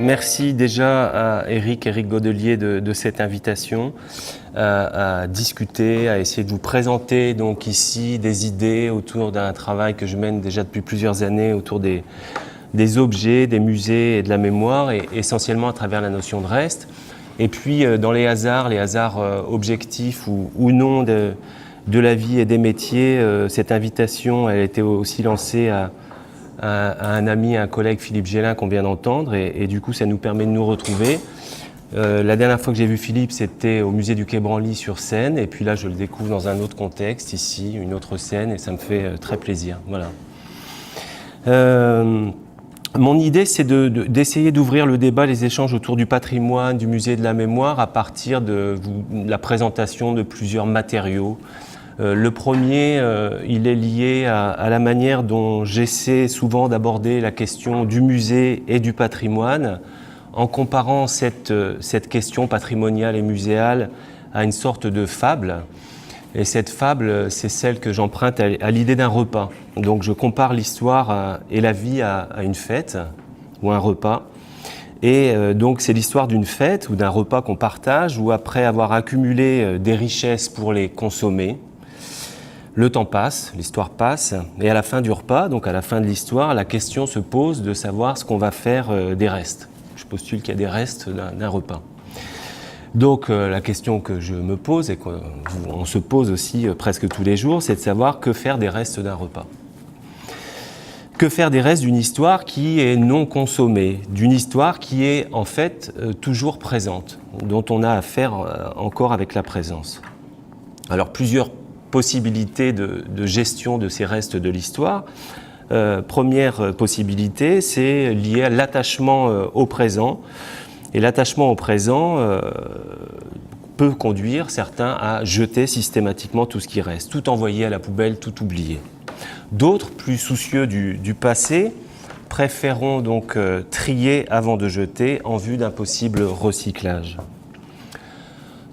merci déjà à Éric Godelier de cette invitation à discuter, à essayer de vous présenter donc ici des idées autour d'un travail que je mène déjà depuis plusieurs années autour des objets, des musées et de la mémoire, et essentiellement à travers la notion de reste. Et puis dans les hasards objectifs ou non de la vie et des métiers, cette invitation elle a été aussi lancée à un ami, un collègue, Philippe Gélin, qu'on vient d'entendre, et du coup ça nous permet de nous retrouver. La dernière fois que j'ai vu Philippe, c'était au musée du Quai Branly sur Seine, et puis là je le découvre dans un autre contexte, ici, une autre scène, et ça me fait très plaisir. Voilà. Mon idée, c'est d'essayer d'ouvrir le débat, les échanges autour du patrimoine, du musée de la mémoire, à partir de la présentation de plusieurs matériaux. Le premier, il est lié à la manière dont j'essaie souvent d'aborder la question du musée et du patrimoine, en comparant cette question patrimoniale et muséale à une sorte de fable. Et cette fable, c'est celle que j'emprunte à l'idée d'un repas. Donc je compare l'histoire et la vie à une fête ou un repas. Et donc c'est l'histoire d'une fête ou d'un repas qu'on partage, où après avoir accumulé des richesses pour les consommer, le temps passe, l'histoire passe, et à la fin du repas, donc à la fin de l'histoire, la question se pose de savoir ce qu'on va faire des restes. Je postule qu'il y a des restes d'un repas. Donc la question que je me pose, et qu'on se pose aussi presque tous les jours, c'est de savoir que faire des restes d'un repas. Que faire des restes d'une histoire qui est non consommée, d'une histoire qui est en fait toujours présente, dont on a à faire encore avec la présence. Alors plusieurs possibilités de gestion de ces restes de l'histoire. Première possibilité, c'est lié à l'attachement au présent. Et l'attachement au présent peut conduire certains à jeter systématiquement tout ce qui reste, tout envoyer à la poubelle, tout oublier. D'autres, plus soucieux du passé, préféreront donc trier avant de jeter en vue d'un possible recyclage.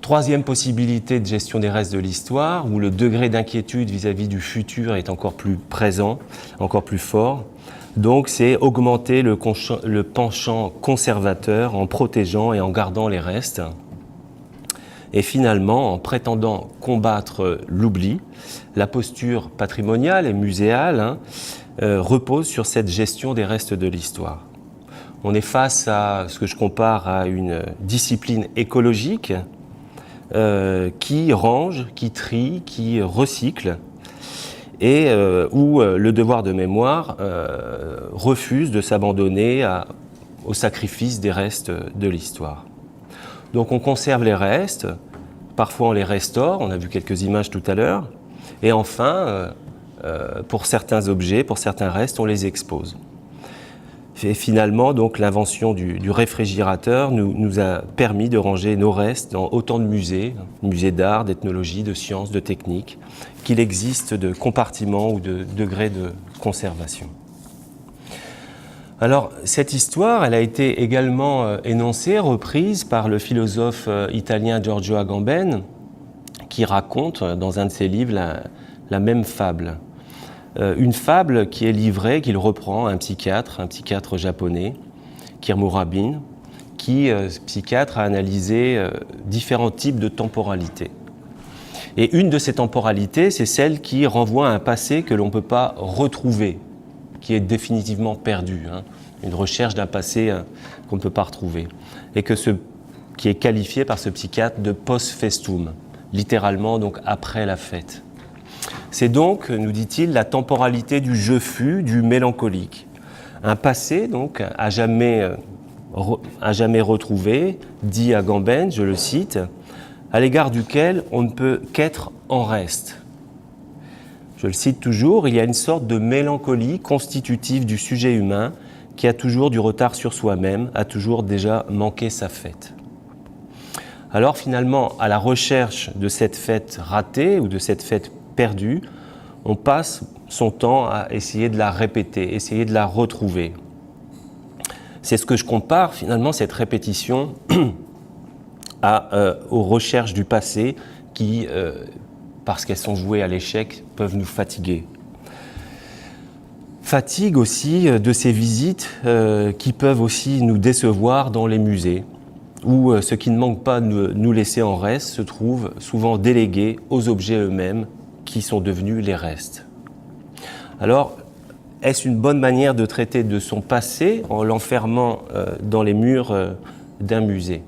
Troisième possibilité de gestion des restes de l'histoire, où le degré d'inquiétude vis-à-vis du futur est encore plus présent, encore plus fort. Donc c'est augmenter le penchant conservateur en protégeant et en gardant les restes. Et finalement, en prétendant combattre l'oubli, la posture patrimoniale et muséale repose sur cette gestion des restes de l'histoire. On est face à ce que je compare à une discipline écologique qui range, qui trie, qui recycle, et où le devoir de mémoire refuse de s'abandonner au sacrifice des restes de l'histoire. Donc on conserve les restes, parfois on les restaure, on a vu quelques images tout à l'heure, et enfin, pour certains objets, pour certains restes, on les expose. Et finalement, donc, l'invention du réfrigérateur nous a permis de ranger nos restes dans autant de musées d'art, d'ethnologie, de sciences, de techniques, qu'il existe de compartiments ou de degrés de conservation. Alors, cette histoire, elle a été également énoncée, reprise par le philosophe italien Giorgio Agamben, qui raconte dans un de ses livres la même fable. Une fable qui est livrée, qu'il reprend à un psychiatre japonais, Kirmo Rabin, qui, psychiatre, a analysé différents types de temporalité. Et une de ces temporalités, c'est celle qui renvoie à un passé que l'on ne peut pas retrouver, qui est définitivement perdu, une recherche d'un passé qu'on ne peut pas retrouver, et qui est qualifié par ce psychiatre de post festum, littéralement donc après la fête. C'est donc, nous dit-il, la temporalité du je fus, du mélancolique. Un passé, donc, à jamais retrouvé, dit Agamben, je le cite, à l'égard duquel on ne peut qu'être en reste. Je le cite toujours, il y a une sorte de mélancolie constitutive du sujet humain qui a toujours du retard sur soi-même, a toujours déjà manqué sa fête. Alors finalement, à la recherche de cette fête ratée ou de cette fête perdue, on passe son temps à essayer de la répéter, essayer de la retrouver. C'est ce que je compare finalement, cette répétition aux recherches du passé qui, parce qu'elles sont vouées à l'échec, peuvent nous fatiguer. fatigue aussi de ces visites qui peuvent aussi nous décevoir dans les musées, où ce qui ne manque pas de nous laisser en reste se trouve souvent délégué aux objets eux-mêmes qui sont devenus les restes. Alors, est-ce une bonne manière de traiter de son passé en l'enfermant dans les murs d'un musée?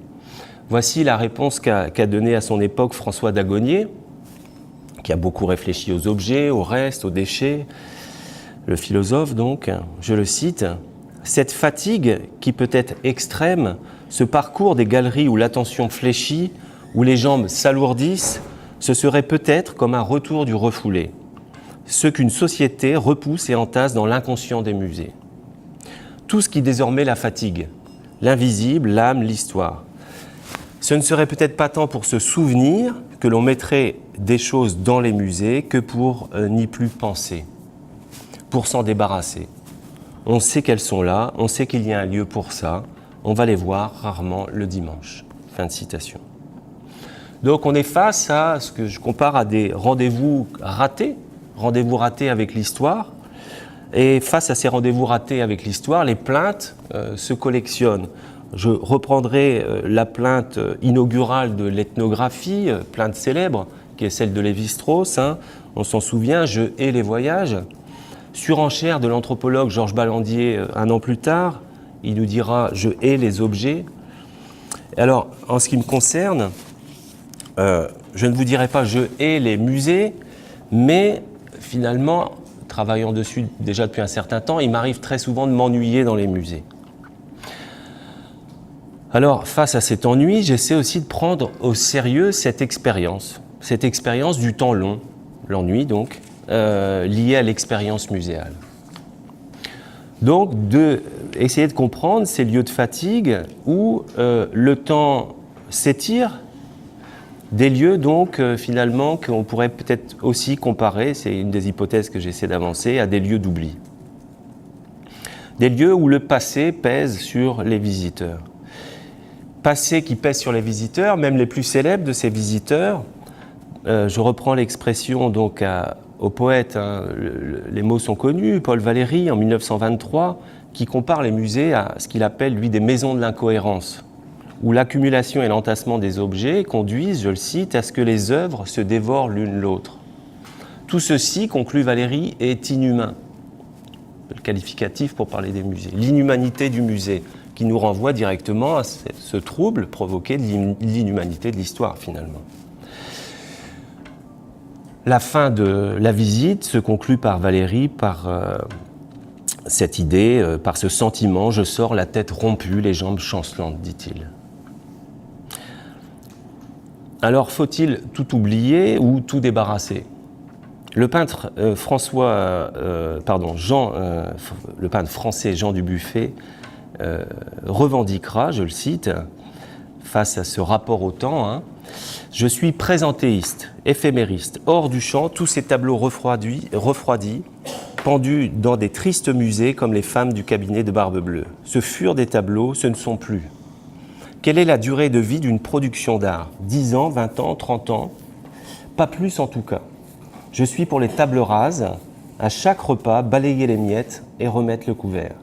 Voici la réponse qu'a donnée à son époque François Dagonier, qui a beaucoup réfléchi aux objets, aux restes, aux déchets. Le philosophe, donc, je le cite, « Cette fatigue, qui peut être extrême, ce parcours des galeries où l'attention fléchit, où les jambes s'alourdissent, ce serait peut-être comme un retour du refoulé, ce qu'une société repousse et entasse dans l'inconscient des musées. Tout ce qui désormais la fatigue, l'invisible, l'âme, l'histoire. Ce ne serait peut-être pas tant pour se souvenir que l'on mettrait des choses dans les musées que pour n'y plus penser, pour s'en débarrasser. On sait qu'elles sont là, on sait qu'il y a un lieu pour ça, on va les voir rarement le dimanche. » Fin de citation. Donc on est face à ce que je compare à des rendez-vous ratés avec l'histoire. Et face à ces rendez-vous ratés avec l'histoire, les plaintes se collectionnent. Je reprendrai la plainte inaugurale de l'ethnographie, plainte célèbre, qui est celle de Lévi-Strauss. On s'en souvient, « Je hais les voyages ». Surenchère de l'anthropologue Georges Ballandier un an plus tard, il nous dira « Je hais les objets ». Alors, en ce qui me concerne, je ne vous dirai pas « Je hais les musées », mais finalement, travaillant dessus déjà depuis un certain temps, il m'arrive très souvent de m'ennuyer dans les musées. Alors, face à cet ennui, j'essaie aussi de prendre au sérieux cette expérience du temps long, l'ennui donc, lié à l'expérience muséale. Donc, essayer de comprendre ces lieux de fatigue où le temps s'étire, des lieux donc finalement qu'on pourrait peut-être aussi comparer, c'est une des hypothèses que j'essaie d'avancer, à des lieux d'oubli. Des lieux où le passé pèse sur les visiteurs. Passé qui pèse sur les visiteurs, même les plus célèbres de ces visiteurs. Je reprends l'expression donc au poète, les mots sont connus, Paul Valéry en 1923, qui compare les musées à ce qu'il appelle lui des maisons de l'incohérence, où l'accumulation et l'entassement des objets conduisent, je le cite, à ce que les œuvres se dévorent l'une l'autre. Tout ceci, conclut Valéry, est inhumain. Le qualificatif pour parler des musées. L'inhumanité du musée, qui nous renvoie directement à ce trouble provoqué de l'inhumanité de l'histoire, finalement. La fin de la visite se conclut par Valéry, par cette idée, par ce sentiment, je sors la tête rompue, les jambes chancelantes, dit-il. Alors, faut-il tout oublier ou tout débarrasser ? Le peintre le peintre français Jean Dubuffet revendiquera, je le cite, face à ce rapport au temps, je suis présentéiste, éphémériste, hors du champ, tous ces tableaux refroidis, pendus dans des tristes musées comme les femmes du cabinet de Barbe Bleue. Ce furent des tableaux, ce ne sont plus. Quelle est la durée de vie d'une production d'art ? 10 ans, 20 ans, 30 ans ? Pas plus en tout cas. Je suis pour les tables rases, à chaque repas, balayer les miettes et remettre le couvert.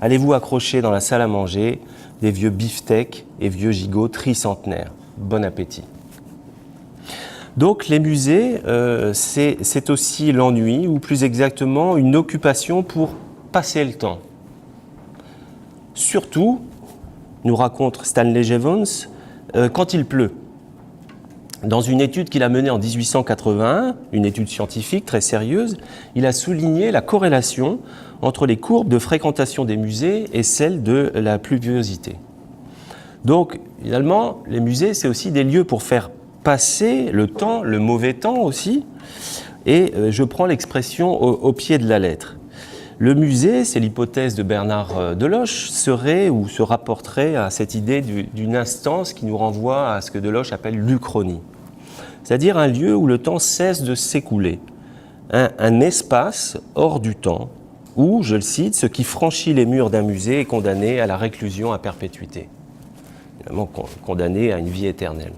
Allez-vous accrocher dans la salle à manger des vieux beefsteaks et vieux gigots tricentenaires. Bon appétit. Donc les musées, c'est aussi l'ennui, ou plus exactement une occupation pour passer le temps. Surtout, nous raconte Stanley Jevons, quand il pleut. Dans une étude qu'il a menée en 1881, une étude scientifique très sérieuse, il a souligné la corrélation entre les courbes de fréquentation des musées et celles de la pluviosité. Donc, finalement, les musées, c'est aussi des lieux pour faire passer le temps, le mauvais temps aussi, et je prends l'expression au pied de la lettre. Le musée, c'est l'hypothèse de Bernard Deloche, serait ou se rapporterait à cette idée d'une instance qui nous renvoie à ce que Deloche appelle l'uchronie. C'est-à-dire un lieu où le temps cesse de s'écouler, un espace hors du temps où, je le cite, ce qui franchit les murs d'un musée est condamné à la réclusion à perpétuité, évidemment condamné à une vie éternelle.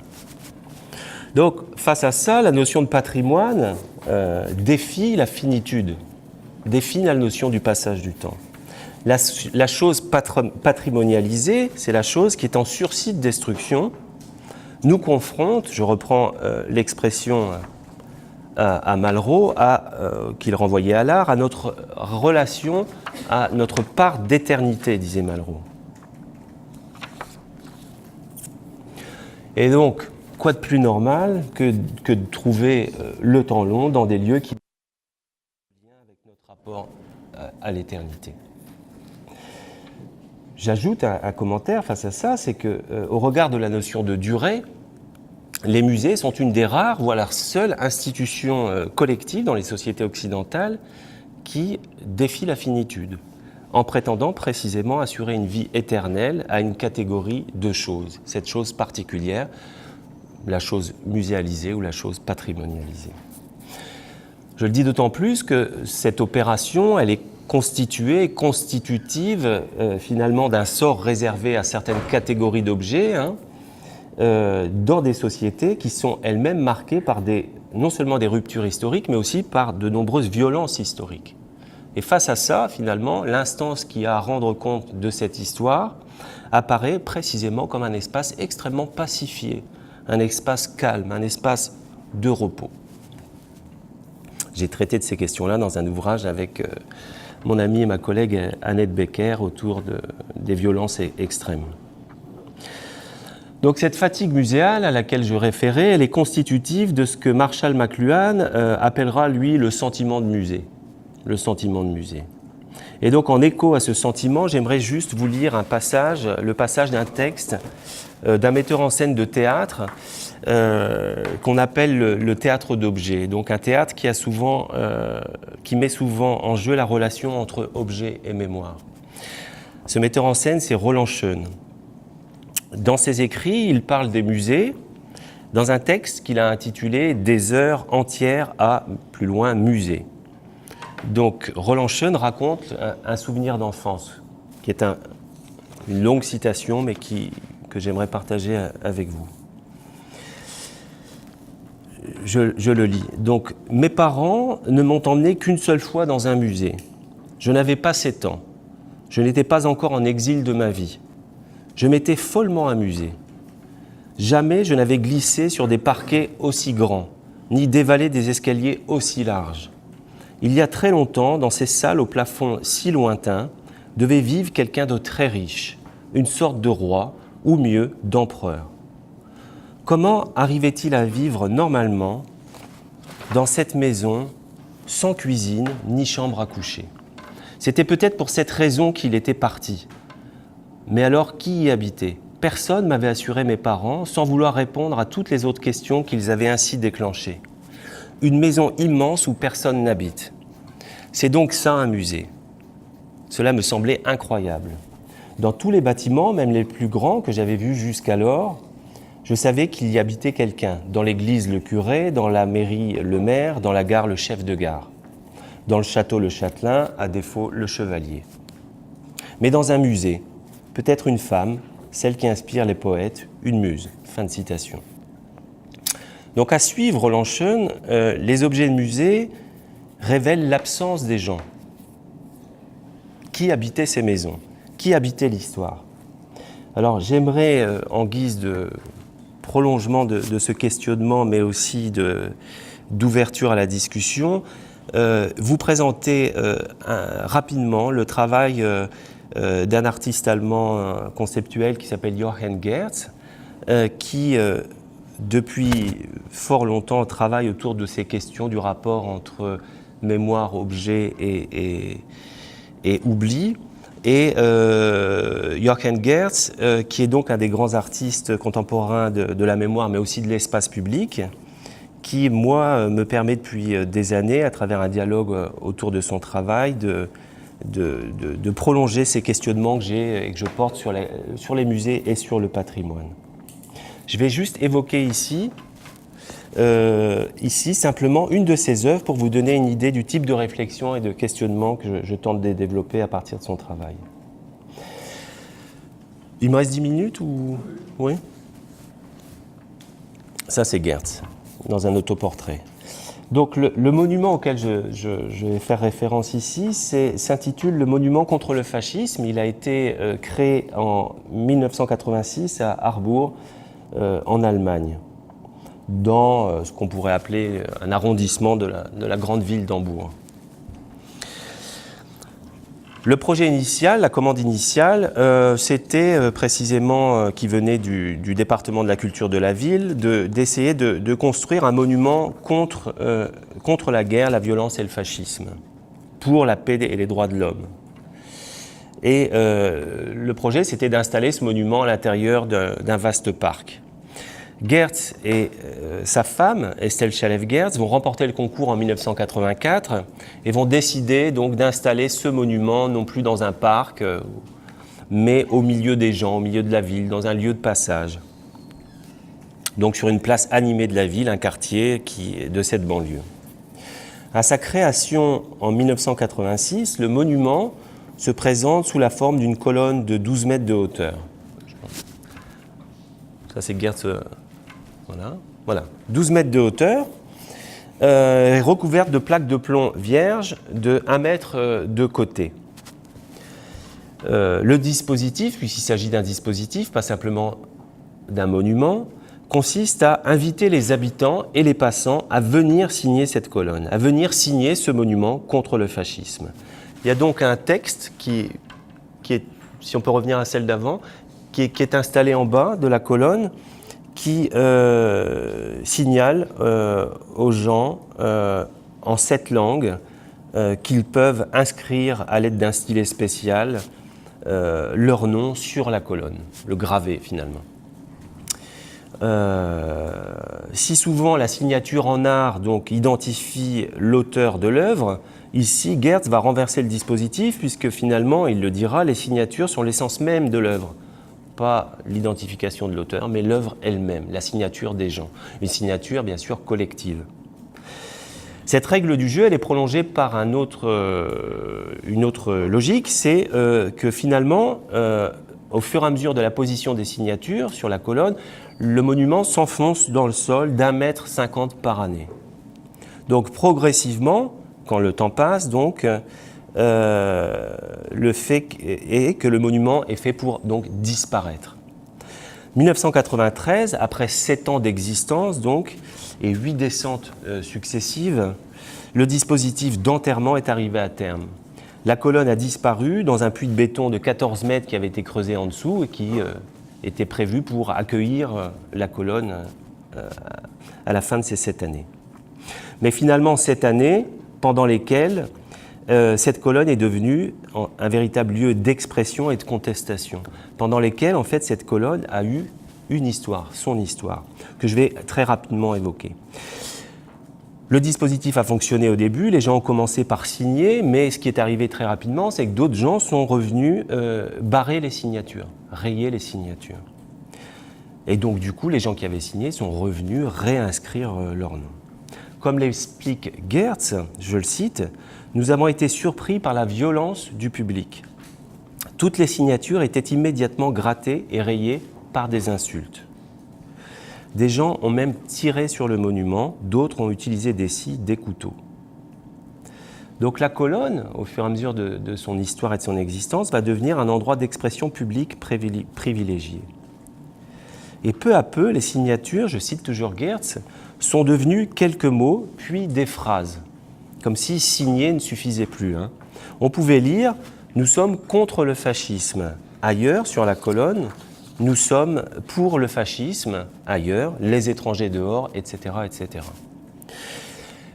Donc, face à ça, la notion de patrimoine défie la finitude. définit la notion du passage du temps. La chose patrimonialisée, c'est la chose qui est en sursis de destruction, nous confronte, je reprends l'expression à Malraux, qu'il renvoyait à l'art, à notre relation, à notre part d'éternité, disait Malraux. Et donc, quoi de plus normal que de trouver le temps long dans des lieux qui ont un lien avec notre rapport à l'éternité. J'ajoute un commentaire face à ça, c'est que, au regard de la notion de durée, les musées sont une des rares, voire la seule institution collective dans les sociétés occidentales qui défie la finitude, en prétendant précisément assurer une vie éternelle à une catégorie de choses, cette chose particulière, la chose muséalisée ou la chose patrimonialisée. Je le dis d'autant plus que cette opération, elle est constitutive finalement d'un sort réservé à certaines catégories d'objets, dans des sociétés qui sont elles-mêmes marquées par non seulement des ruptures historiques, mais aussi par de nombreuses violences historiques. Et face à ça, finalement, l'instance qui a à rendre compte de cette histoire apparaît précisément comme un espace extrêmement pacifié, un espace calme, un espace de repos. J'ai traité de ces questions-là dans un ouvrage avec mon amie et ma collègue Annette Becker autour des violences extrêmes. Donc cette fatigue muséale à laquelle je référais, elle est constitutive de ce que Marshall McLuhan appellera, lui, le sentiment de musée. Le sentiment de musée. Et donc en écho à ce sentiment, j'aimerais juste vous lire le passage d'un texte d'un metteur en scène de théâtre qu'on appelle le théâtre d'objets. Donc un théâtre qui met souvent en jeu la relation entre objet et mémoire. Ce metteur en scène, c'est Roland Schoen. Dans ses écrits, il parle des musées dans un texte qu'il a intitulé « Des heures entières à, plus loin, musée ». Donc Roland Schoen raconte un souvenir d'enfance, qui est une longue citation, mais que j'aimerais partager avec vous. Je le lis. Donc, mes parents ne m'ont emmené qu'une seule fois dans un musée. Je n'avais pas 7 ans. Je n'étais pas encore en exil de ma vie. Je m'étais follement amusé. Jamais je n'avais glissé sur des parquets aussi grands, ni dévalé des escaliers aussi larges. Il y a très longtemps, dans ces salles au plafond si lointain, devait vivre quelqu'un de très riche, une sorte de roi, ou mieux, d'empereur. Comment arrivait-il à vivre normalement dans cette maison, sans cuisine ni chambre à coucher? C'était peut-être pour cette raison qu'il était parti. Mais alors, qui y habitait? Personne m'avait assuré mes parents, sans vouloir répondre à toutes les autres questions qu'ils avaient ainsi déclenchées. Une maison immense où personne n'habite. C'est donc ça un musée. Cela me semblait incroyable. Dans tous les bâtiments, même les plus grands que j'avais vus jusqu'alors, je savais qu'il y habitait quelqu'un. Dans l'église, le curé, dans la mairie, le maire, dans la gare, le chef de gare. Dans le château, le châtelain, à défaut, le chevalier. Mais dans un musée, peut-être une femme, celle qui inspire les poètes, une muse. Fin de citation. Donc à suivre Roland Schoen, les objets de musée révèlent l'absence des gens. Qui habitait ces maisons? Qui habitait l'histoire? Alors j'aimerais, en guise de prolongement de ce questionnement, mais aussi d'ouverture à la discussion, vous présenter rapidement le travail d'un artiste allemand conceptuel qui s'appelle Jochen Gertz, qui depuis fort longtemps travaille autour de ces questions du rapport entre mémoire, objet et oubli. Et Jochen Gertz, qui est donc un des grands artistes contemporains de la mémoire, mais aussi de l'espace public, qui, moi, me permet depuis des années, à travers un dialogue autour de son travail, de prolonger ces questionnements que j'ai et que je porte sur les musées et sur le patrimoine. Je vais juste évoquer ici simplement une de ses œuvres pour vous donner une idée du type de réflexion et de questionnement que je tente de développer à partir de son travail. Il me reste 10 minutes ou... Oui. Ça, c'est Gertz, dans un autoportrait. Donc le monument auquel je vais faire référence ici s'intitule le monument contre le fascisme. Il a été créé en 1986 à Harbourg, en Allemagne, dans ce qu'on pourrait appeler un arrondissement de la grande ville d'Hambourg. Le projet initial, la commande initiale, c'était précisément, qui venait du département de la culture de la ville, d'essayer de construire un monument contre la guerre, la violence et le fascisme, pour la paix et les droits de l'homme. Et le projet, c'était d'installer ce monument à l'intérieur d'un vaste parc. Gertz et sa femme, Estelle Chalef-Gertz, vont remporter le concours en 1984 et vont décider donc d'installer ce monument non plus dans un parc, mais au milieu des gens, au milieu de la ville, dans un lieu de passage. Donc sur une place animée de la ville, un quartier de cette banlieue. À sa création en 1986, le monument se présente sous la forme d'une colonne de 12 mètres de hauteur. Ça c'est Gertz. Voilà, 12 mètres de hauteur, recouverte de plaques de plomb vierges de 1 mètre de côté. Le dispositif, puisqu'il s'agit d'un dispositif, pas simplement d'un monument, consiste à inviter les habitants et les passants à venir signer cette colonne, à venir signer ce monument contre le fascisme. Il y a donc un texte qui est, si on peut revenir à celle d'avant, qui est installé en bas de la colonne, qui signale aux gens en 7 langues qu'ils peuvent inscrire à l'aide d'un stylet spécial leur nom sur la colonne, le graver finalement. Si souvent la signature en art donc, identifie l'auteur de l'œuvre, ici Gertz va renverser le dispositif puisque finalement, il le dira, les signatures sont l'essence même de l'œuvre. Pas l'identification de l'auteur, mais l'œuvre elle-même, la signature des gens. Une signature, bien sûr, collective. Cette règle du jeu, elle est prolongée par une autre logique, c'est que finalement, au fur et à mesure de la position des signatures sur la colonne, le monument s'enfonce dans le sol d'1,50 mètre par année. Donc progressivement, quand le temps passe, donc, le fait est que le monument est fait pour donc disparaître. 1993, après 7 ans d'existence donc, et 8 descentes successives, le dispositif d'enterrement est arrivé à terme. La colonne a disparu dans un puits de béton de 14 mètres qui avait été creusé en dessous et qui était prévu pour accueillir la colonne à la fin de ces 7 années. Mais finalement, 7 années pendant lesquelles cette colonne est devenue un véritable lieu d'expression et de contestation, pendant lesquelles, en fait, cette colonne a eu une histoire, son histoire, que je vais très rapidement évoquer. Le dispositif a fonctionné au début, les gens ont commencé par signer, mais ce qui est arrivé très rapidement, c'est que d'autres gens sont revenus barrer les signatures, rayer les signatures. Et donc, du coup, les gens qui avaient signé sont revenus réinscrire leur nom. Comme l'explique Gertz, je le cite, « Nous avons été surpris par la violence du public. Toutes les signatures étaient immédiatement grattées et rayées par des insultes. Des gens ont même tiré sur le monument, d'autres ont utilisé des scies, des couteaux. » Donc la colonne, au fur et à mesure de son histoire et de son existence, va devenir un endroit d'expression publique privilégié. Et peu à peu, les signatures, je cite toujours Gertz, sont devenues quelques mots, puis des phrases, comme si signer ne suffisait plus. On pouvait lire « Nous sommes contre le fascisme ». Ailleurs, sur la colonne, « Nous sommes pour le fascisme ». Ailleurs, « Les étrangers dehors », etc., etc.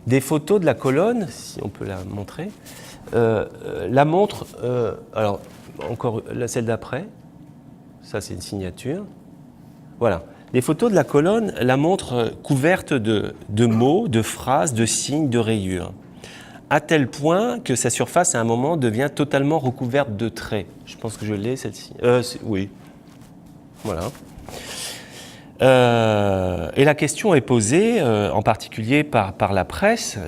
Des photos de la colonne, si on peut la montrer, la montrent, alors encore celle d'après, ça c'est une signature, voilà. Les photos de la colonne la montrent couverte de mots, de phrases, de signes, de rayures, à tel point que sa surface à un moment devient totalement recouverte de traits. Je pense que je l'ai celle-ci. Oui, voilà. Et la question est posée, en particulier par la presse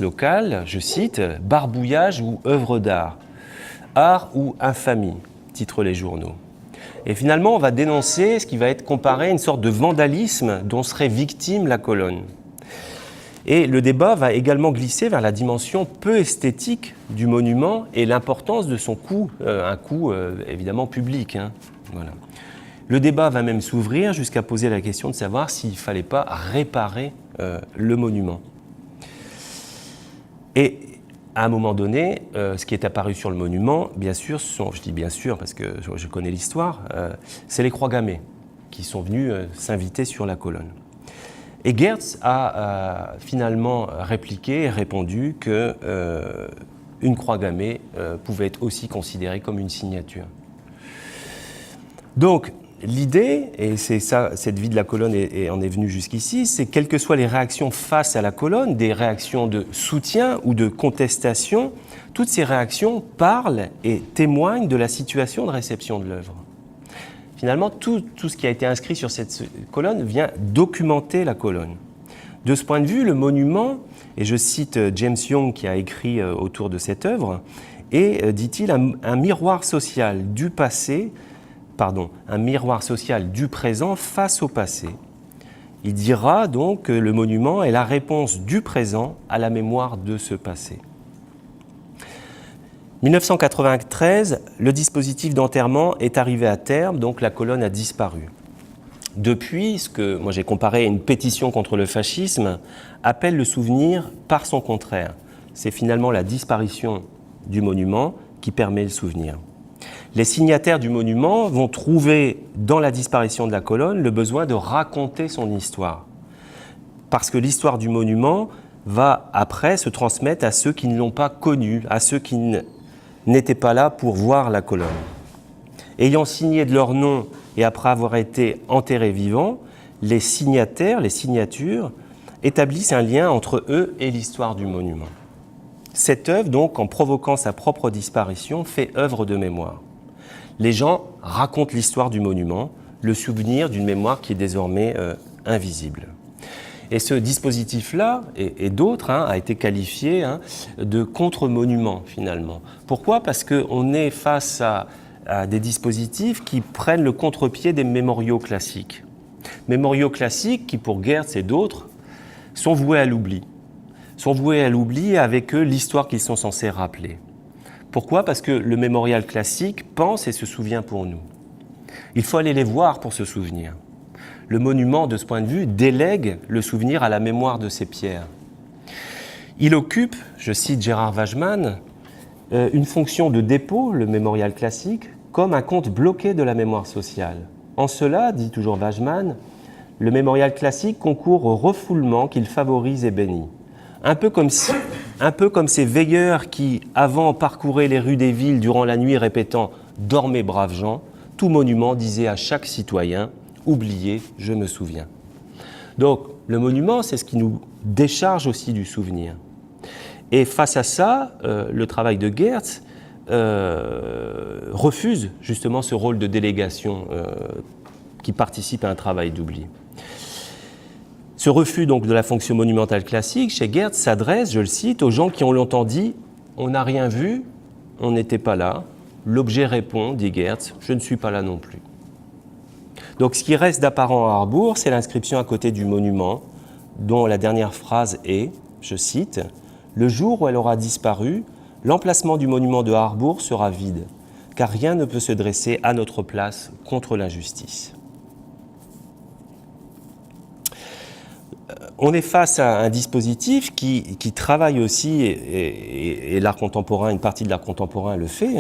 locale, je cite, « Barbouillage ou œuvre d'art, art ou infamie », titrent les journaux. Et finalement, on va dénoncer ce qui va être comparé à une sorte de vandalisme dont serait victime la colonne. Et le débat va également glisser vers la dimension peu esthétique du monument et l'importance de son coût, un coût évidemment public. Hein. Voilà. Le débat va même s'ouvrir jusqu'à poser la question de savoir s'il ne fallait pas réparer le monument. Et à un moment donné, ce qui est apparu sur le monument, bien sûr, je dis bien sûr parce que je connais l'histoire, c'est les croix gammées qui sont venus s'inviter sur la colonne. Et Geertz a finalement répliqué et répondu qu'une croix gammée pouvait être aussi considérée comme une signature. Donc, l'idée, et c'est ça, cette vie de la colonne en est venue jusqu'ici, c'est quelles que soient les réactions face à la colonne, des réactions de soutien ou de contestation, toutes ces réactions parlent et témoignent de la situation de réception de l'œuvre. Finalement, tout ce qui a été inscrit sur cette colonne vient documenter la colonne. De ce point de vue, le monument, et je cite James Young qui a écrit autour de cette œuvre, est, dit-il, un miroir social du passé, un miroir social du présent face au passé. Il dira donc que le monument est la réponse du présent à la mémoire de ce passé. 1993, le dispositif d'enterrement est arrivé à terme, donc la colonne a disparu. Depuis, ce que moi j'ai comparé à une pétition contre le fascisme, appelle le souvenir par son contraire. C'est finalement la disparition du monument qui permet le souvenir. Les signataires du monument vont trouver dans la disparition de la colonne le besoin de raconter son histoire. Parce que l'histoire du monument va après se transmettre à ceux qui ne l'ont pas connu, à ceux qui n'étaient pas là pour voir la colonne. Ayant signé de leur nom et après avoir été enterrés vivants, les signataires, les signatures, établissent un lien entre eux et l'histoire du monument. Cette œuvre, donc, en provoquant sa propre disparition, fait œuvre de mémoire. Les gens racontent l'histoire du monument, le souvenir d'une mémoire qui est désormais invisible. Et ce dispositif-là, et d'autres, a été qualifié de contre-monument, finalement. Pourquoi ? Parce qu'on est face à des dispositifs qui prennent le contre-pied des mémoriaux classiques. Mémoriaux classiques qui, pour Geertz et d'autres, sont voués à l'oubli. Sont voués à l'oubli et avec eux l'histoire qu'ils sont censés rappeler. Pourquoi ? Parce que le mémorial classique pense et se souvient pour nous. Il faut aller les voir pour se souvenir. Le monument, de ce point de vue, délègue le souvenir à la mémoire de ces pierres. Il occupe, je cite Gérard Wageman, une fonction de dépôt, le mémorial classique, comme un compte bloqué de la mémoire sociale. En cela, dit toujours Wageman, le mémorial classique concourt au refoulement qu'il favorise et bénit. Un peu comme ces veilleurs qui, avant, parcouraient les rues des villes durant la nuit répétant « Dormez, braves gens », tout monument disait à chaque citoyen « Oubliez, je me souviens ». Donc, le monument, c'est ce qui nous décharge aussi du souvenir. Et face à ça, le travail de Geertz refuse justement ce rôle de délégation qui participe à un travail d'oubli. Ce refus donc de la fonction monumentale classique, chez Geertz, s'adresse, je le cite, aux gens qui ont longtemps dit « on n'a rien vu, on n'était pas là ». L'objet répond, dit Geertz, « je ne suis pas là non plus ». Donc ce qui reste d'apparent à Harbour, c'est l'inscription à côté du monument, dont la dernière phrase est, je cite, « Le jour où elle aura disparu, l'emplacement du monument de Harbour sera vide, car rien ne peut se dresser à notre place contre l'injustice. » On est face à un dispositif qui travaille aussi, et l'art contemporain, une partie de l'art contemporain le fait,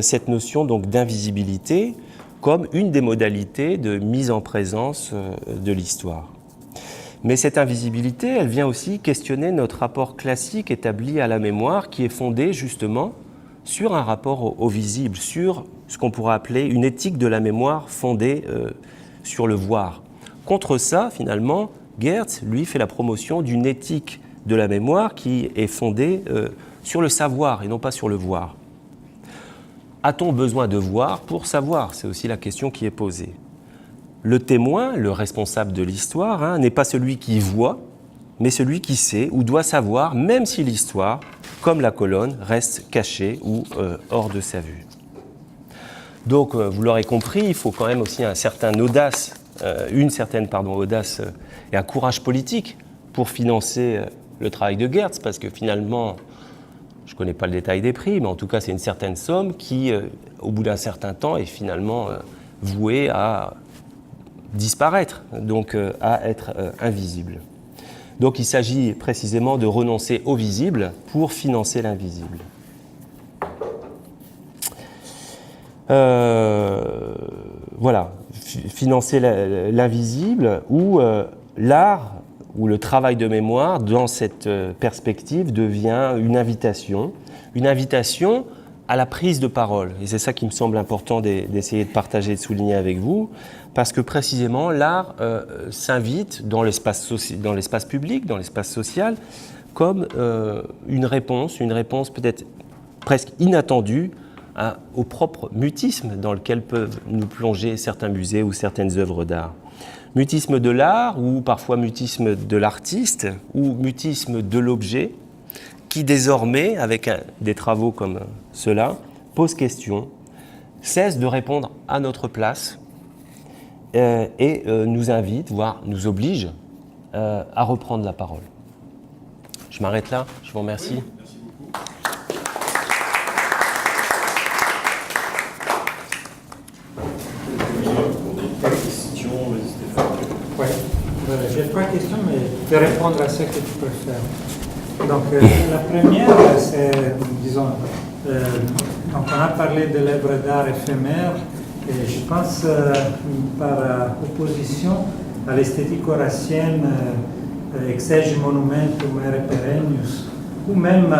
cette notion donc d'invisibilité comme une des modalités de mise en présence de l'histoire. Mais cette invisibilité, elle vient aussi questionner notre rapport classique établi à la mémoire qui est fondé justement sur un rapport au visible, sur ce qu'on pourrait appeler une éthique de la mémoire fondée sur le voir. Contre ça, finalement, Geertz, lui, fait la promotion d'une éthique de la mémoire qui est fondée sur le savoir et non pas sur le voir. A-t-on besoin de voir pour savoir ? C'est aussi la question qui est posée. Le témoin, le responsable de l'histoire, n'est pas celui qui voit, mais celui qui sait ou doit savoir, même si l'histoire, comme la colonne, reste cachée ou hors de sa vue. Donc, vous l'aurez compris, il faut quand même aussi une certaine audace et un courage politique pour financer le travail de Geertz, parce que finalement, je ne connais pas le détail des prix, mais en tout cas, c'est une certaine somme qui, au bout d'un certain temps, est finalement vouée à disparaître, donc à être invisible. Donc il s'agit précisément de renoncer au visible pour financer l'invisible. Voilà, financer l'invisible ou l'art ou le travail de mémoire dans cette perspective devient une invitation à la prise de parole. Et c'est ça qui me semble important d'essayer de partager et de souligner avec vous, parce que précisément l'art s'invite dans l'espace public, dans l'espace social, comme une réponse peut-être presque inattendue au propre mutisme dans lequel peuvent nous plonger certains musées ou certaines œuvres d'art. Mutisme de l'art, ou parfois mutisme de l'artiste, ou mutisme de l'objet, qui désormais, avec des travaux comme ceux-là, pose question, cesse de répondre à notre place et nous invite, voire nous oblige à reprendre la parole. Je m'arrête là, je vous remercie. Oui, merci beaucoup. Pas de questions, Stéphane. Oui, j'ai 3 questions, mais je vais répondre à ce que tu préfères. Donc, la première, c'est, disons, donc on a parlé de l'œuvre d'art éphémère, et je pense, par opposition à l'esthétique horacienne, exege monumentum ere perennius, ou même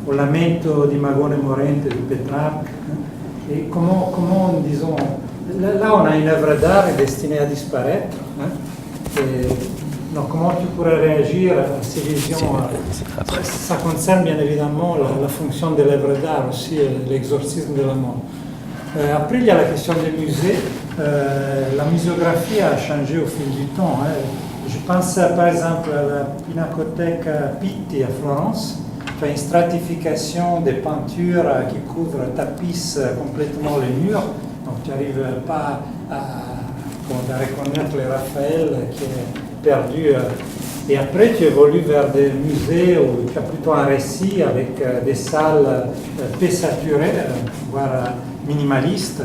au lamento di Magone Morente de Pétrarque. Et comment, disons, là on a une œuvre d'art destinée à disparaître. Donc comment tu pourrais réagir à ces visions? Ça concerne bien évidemment la fonction de l'œuvre d'art aussi, l'exorcisme de la mort. Après, il y a la question des musées. La muséographie a changé au fil du temps. Je pense par exemple à la Pinacoteca Pitti à Florence, qui a une stratification des peintures qui couvrent, tapissent complètement les murs. Donc tu n'arrives pas à reconnaître les Raphaël qui est perdu. Et après, tu évolues vers des musées où tu as plutôt un récit avec des salles peu saturées, voire minimalistes.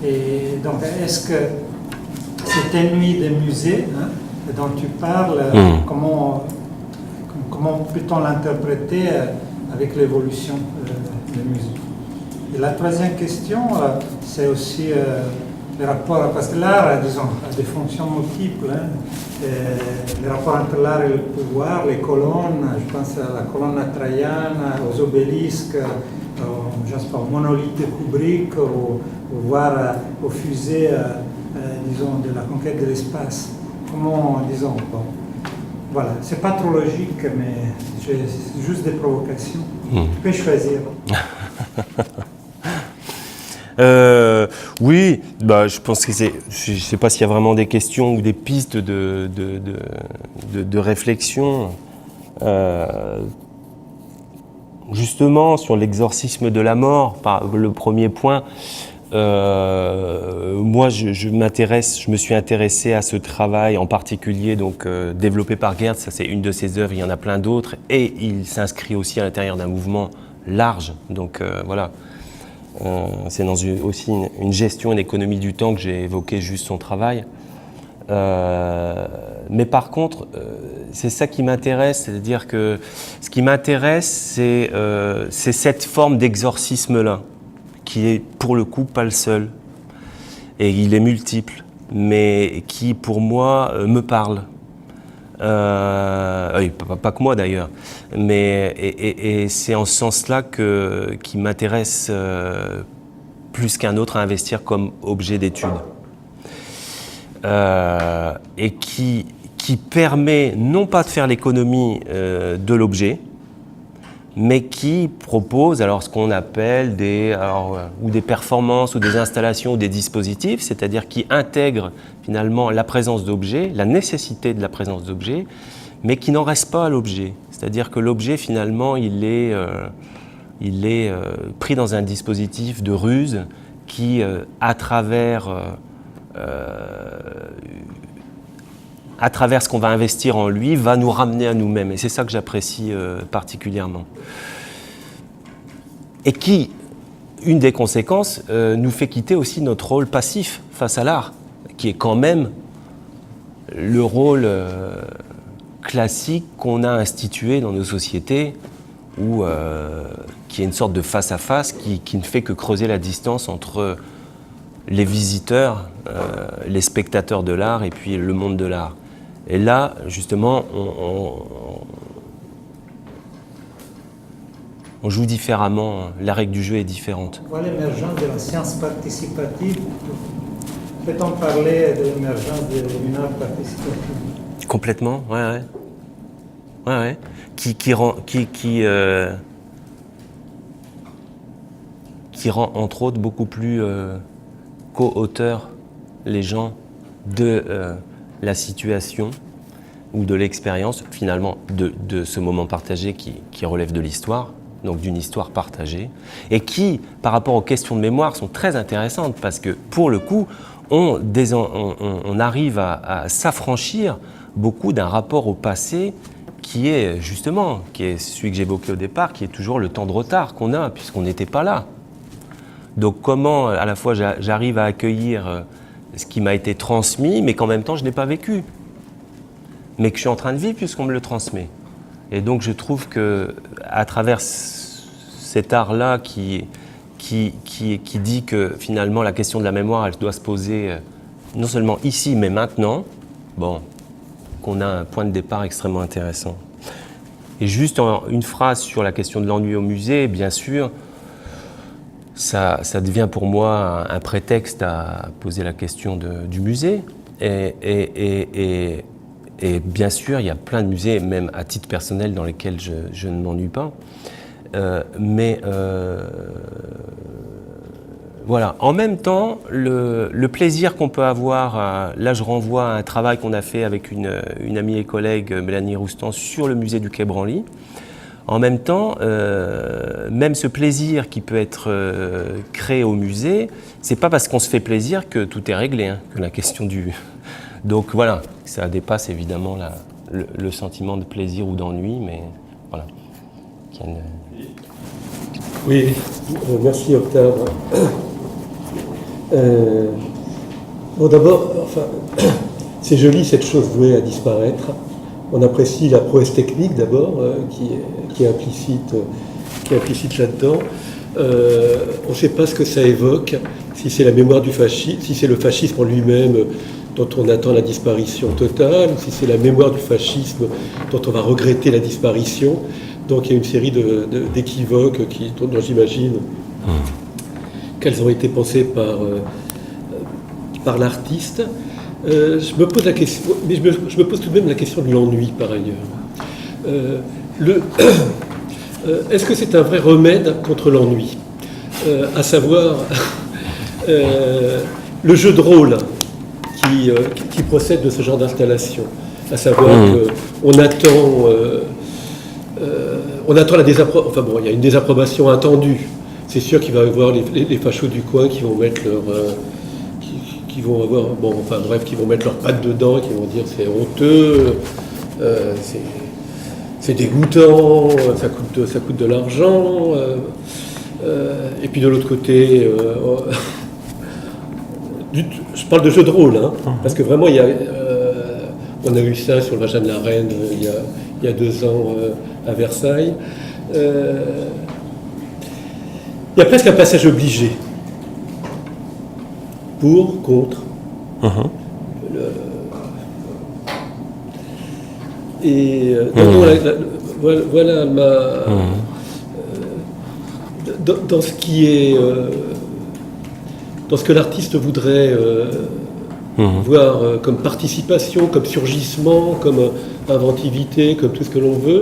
Et donc, est-ce que cette ennui des musées dont tu parles, comment peut-on l'interpréter avec l'évolution des musées? Et la troisième question, c'est aussi le rapport, parce que l'art, disons, a des fonctions multiples. Le rapport entre l'art et le pouvoir, les colonnes, je pense à la colonne traiane, aux obélisques, je ne sais pas, aux monolithes de Kubrick, voire aux fusées, disons, de la conquête de l'espace. Comment, disons, bon, voilà, c'est pas trop logique, mais c'est juste des provocations. Tu peux choisir. Oui, bah, je pense que je ne sais pas s'il y a vraiment des questions ou des pistes de réflexion. Justement, sur l'exorcisme de la mort, le premier point, moi je me suis intéressé à ce travail en particulier, donc développé par Geertz, ça c'est une de ses œuvres, il y en a plein d'autres, et il s'inscrit aussi à l'intérieur d'un mouvement large, donc voilà. C'est dans aussi une gestion, une économie du temps que j'ai évoqué juste son travail. Mais par contre, c'est ça qui m'intéresse, c'est-à-dire que ce qui m'intéresse, c'est cette forme d'exorcisme-là, qui est pour le coup pas le seul, et il est multiple, mais qui pour moi me parle. Oui, pas que moi d'ailleurs, mais et c'est en ce sens-là qui m'intéresse plus qu'un autre à investir comme objet d'étude. Et qui permet non pas de faire l'économie de l'objet, mais qui propose alors ce qu'on appelle ou des performances ou des installations ou des dispositifs, c'est-à-dire qui intègrent finalement la présence d'objets, la nécessité de la présence d'objets, mais qui n'en reste pas à l'objet. C'est-à-dire que l'objet finalement il est pris dans un dispositif de ruse qui, à travers à travers ce qu'on va investir en lui, va nous ramener à nous-mêmes. Et c'est ça que j'apprécie particulièrement. Et qui, une des conséquences, nous fait quitter aussi notre rôle passif face à l'art, qui est quand même le rôle classique qu'on a institué dans nos sociétés, où, qui est une sorte de face-à-face qui ne fait que creuser la distance entre les visiteurs, les spectateurs de l'art et puis le monde de l'art. Et là, justement, on joue différemment, la règle du jeu est différente. On voit l'émergence de la science participative. Peut-on parler de l'émergence d'une art participative? Complètement, ouais. Qui rend entre autres beaucoup plus co-auteurs les gens de la situation ou de l'expérience, finalement, de ce moment partagé qui relève de l'histoire, donc d'une histoire partagée, et qui, par rapport aux questions de mémoire, sont très intéressantes, parce que, pour le coup, on arrive à s'affranchir beaucoup d'un rapport au passé qui est celui que j'évoquais au départ, qui est toujours le temps de retard qu'on a, puisqu'on n'était pas là. Donc comment, à la fois, j'arrive à accueillir ce qui m'a été transmis, mais qu'en même temps, je n'ai pas vécu, mais que je suis en train de vivre puisqu'on me le transmet. Et donc, je trouve qu'à travers cet art-là qui dit que, finalement, la question de la mémoire, elle doit se poser non seulement ici, mais maintenant, qu'on a un point de départ extrêmement intéressant. Et juste une phrase sur la question de l'ennui au musée, bien sûr, ça devient pour moi un prétexte à poser la question du musée. Et bien sûr, il y a plein de musées, même à titre personnel, dans lesquels je ne m'ennuie pas. Voilà. En même temps, le plaisir qu'on peut avoir, là je renvoie à un travail qu'on a fait avec une amie et collègue, Mélanie Roustan, sur le musée du Quai Branly. En même temps, même ce plaisir qui peut être créé au musée, c'est pas parce qu'on se fait plaisir que tout est réglé, hein, que la question du... Donc voilà, ça dépasse évidemment le sentiment de plaisir ou d'ennui, mais voilà. Oui, merci Octave. Bon, d'abord, c'est joli cette chose vouée à disparaître. On apprécie la prouesse technique d'abord, qui est implicite là-dedans. On ne sait pas ce que ça évoque, si c'est la mémoire du fascisme, si c'est le fascisme en lui-même dont on attend la disparition totale, ou si c'est la mémoire du fascisme dont on va regretter la disparition. Donc il y a une série d'équivoques dont j'imagine qu'elles ont été pensées par l'artiste. Je me pose la question, mais je me pose tout de même la question de l'ennui par ailleurs. Est-ce que c'est un vrai remède contre l'ennui, à savoir le jeu de rôle qui procède de ce genre d'installation, à savoir qu'on attend la désapprobation. Enfin bon, il y a une désapprobation attendue. C'est sûr qu'il va y avoir les fachos du coin qui vont mettre qui vont mettre leurs pattes dedans et qui vont dire c'est honteux, c'est dégoûtant, ça coûte de l'argent. Et puis de l'autre côté, je parle de jeu de rôle, hein, parce que vraiment on a eu ça sur le vagin de la reine il y a 2 ans à Versailles. Il y a presque un passage obligé. Pour, contre. Et voilà dans ce qui est dans ce que l'artiste voudrait voir comme participation, comme surgissement, comme inventivité, comme tout ce que l'on veut,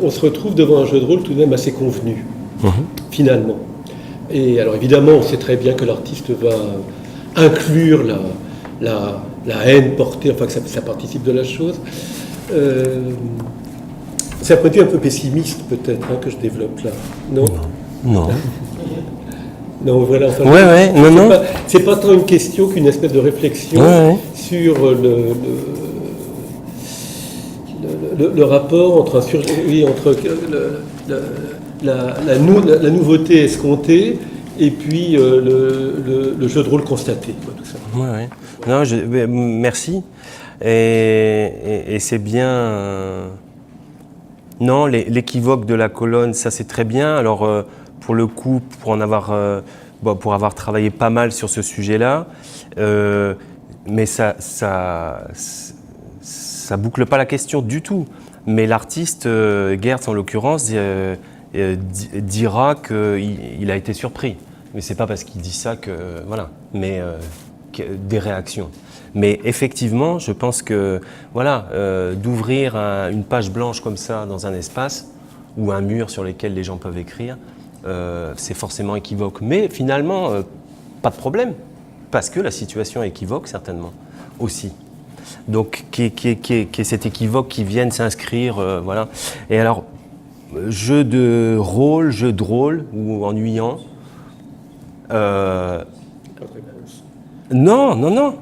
on se retrouve devant un jeu de rôle tout de même assez convenu, finalement. Et alors évidemment, on sait très bien que l'artiste va inclure la haine portée, enfin que ça participe de la chose. C'est un point de vue un peu pessimiste peut-être que je développe là, non ? Non. Non, voilà. Enfin, non. C'est pas tant une question qu'une espèce de réflexion sur le rapport entre, entre la nouveauté escomptée et puis le jeu de rôle constaté, quoi, tout ça. Ouais, ouais. Non, merci. Et c'est bien. Non, l'équivoque de la colonne, ça c'est très bien. Alors, pour le coup, pour avoir travaillé pas mal sur ce sujet-là, mais ça boucle pas la question du tout. Mais l'artiste, Geertz en l'occurrence, dira qu'il a été surpris. Mais c'est pas parce qu'il dit ça que voilà. Mais des réactions. Mais effectivement, je pense que voilà, d'ouvrir une page blanche comme ça dans un espace ou un mur sur lequel les gens peuvent écrire, c'est forcément équivoque. Mais finalement, pas de problème, parce que la situation est équivoque certainement aussi. Donc, qui est cet équivoque qui vienne s'inscrire, voilà. Et alors, jeu de rôle ou ennuyant. Non.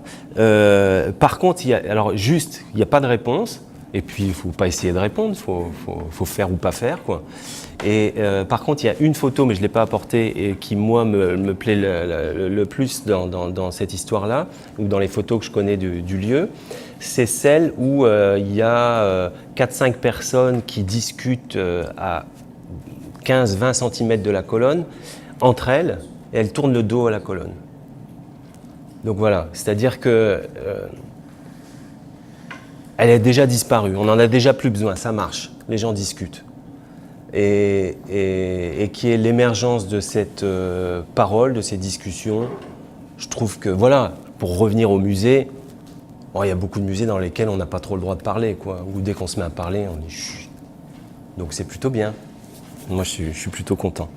Par contre, il n'y a pas de réponse. Et puis, il ne faut pas essayer de répondre. Il faut faire ou pas faire, quoi. Et par contre, il y a une photo, mais je ne l'ai pas apportée, et qui, moi, me plaît le plus dans cette histoire-là, ou dans les photos que je connais du lieu. C'est celle où il y a 4-5 personnes qui discutent à 15-20 cm de la colonne, entre elles, et elles tournent le dos à la colonne. Donc voilà, c'est-à-dire que elle est déjà disparue, on n'en a déjà plus besoin, ça marche, les gens discutent. Et qui est l'émergence de cette parole, de ces discussions. Je trouve que, voilà, pour revenir au musée, il y a beaucoup de musées dans lesquels on n'a pas trop le droit de parler, quoi. Ou dès qu'on se met à parler, on dit chut. Donc c'est plutôt bien. Moi, je suis plutôt content.